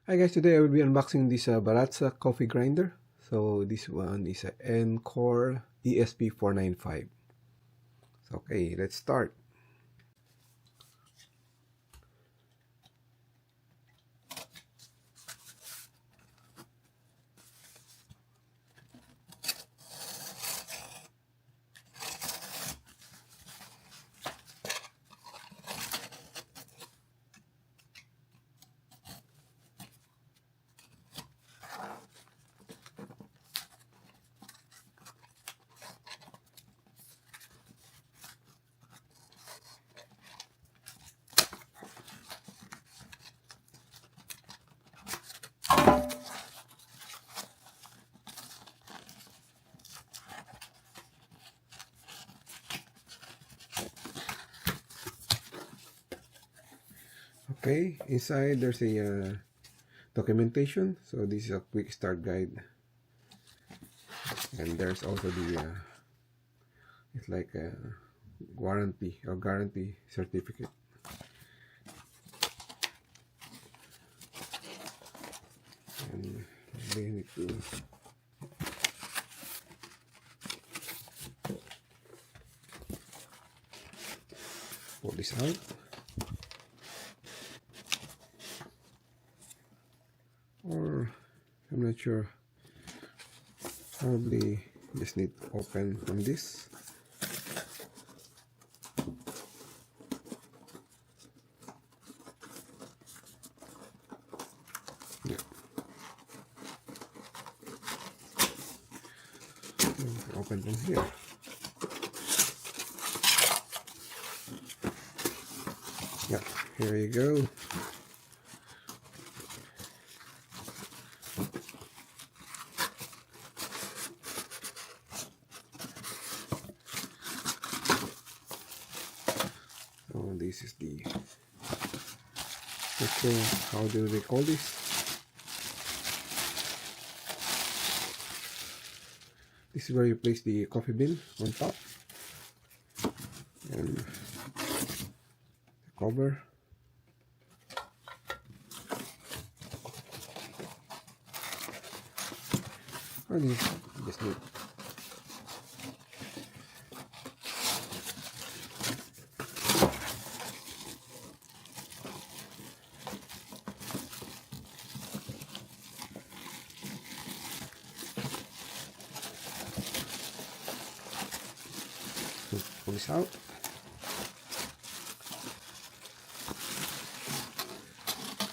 Hi guys, today I will be unboxing this Baratza coffee grinder. So this one is a Encore ESP 495. So, okay, let's start. Okay, inside there's a documentation. So this is a quick start guide, and there's also the it's like a warranty or guarantee certificate. And we need to pull this out. Or I'm not sure. Probably just need to open from this. Yeah. Open from here. Yeah, here you go. So this is the okay, how do they call this? This is where you place the coffee bean on top and the cover. And you just need to pull this out.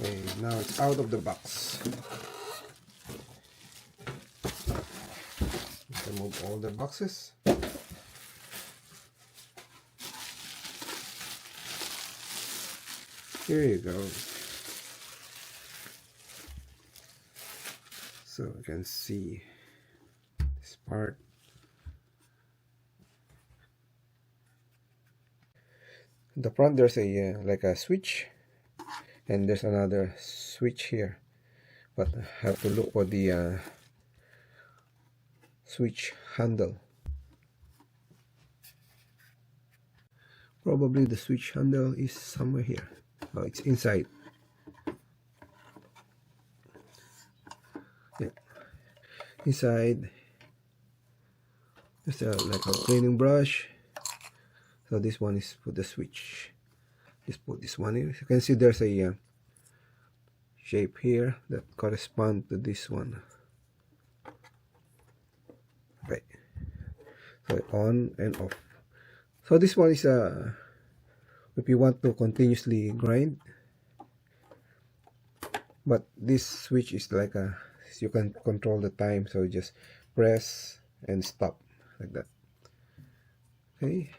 Okay, now it's out of the box. Remove all the boxes. Here you go. So you can see this part. In the front there's a like a switch, and there's another switch here, but I have to look for the switch handle. Probably the switch handle is somewhere here. Oh, it's inside. Yeah, inside there's like a cleaning brush. So this one is for the switch. Just put this one here. You can see there's a shape here that corresponds to this one. Okay, so on and off. So this one is if you want to continuously grind, but this switch is like you can control the time, so just press and stop like that. Okay,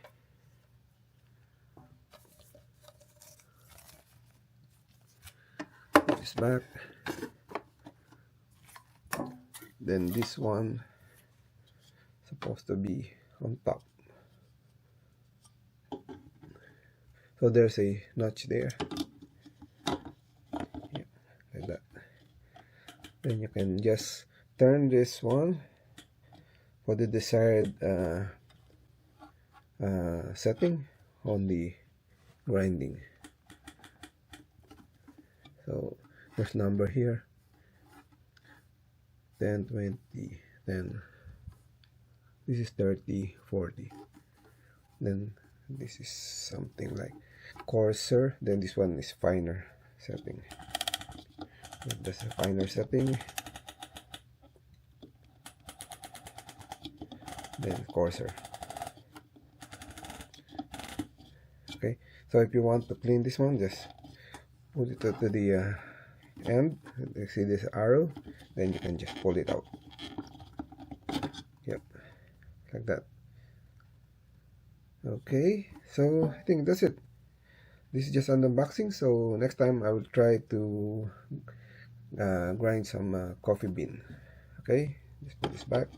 put this back. Then this one supposed to be on top. So there's a notch there. Yeah, like that. Then you can just turn this one for the desired setting on the grinding. So There's number here, 10, 20, 10. This is 30, 40. Then this is something like coarser. Then this one is finer setting. That's a finer setting. Then coarser. Okay, so if you want to clean this one, just put it to the end. You see this arrow, then you can just pull it out. Yep, like that. Okay, so I think that's it. This is just an unboxing. So next time I will try to grind some coffee bean. Okay, just put this back.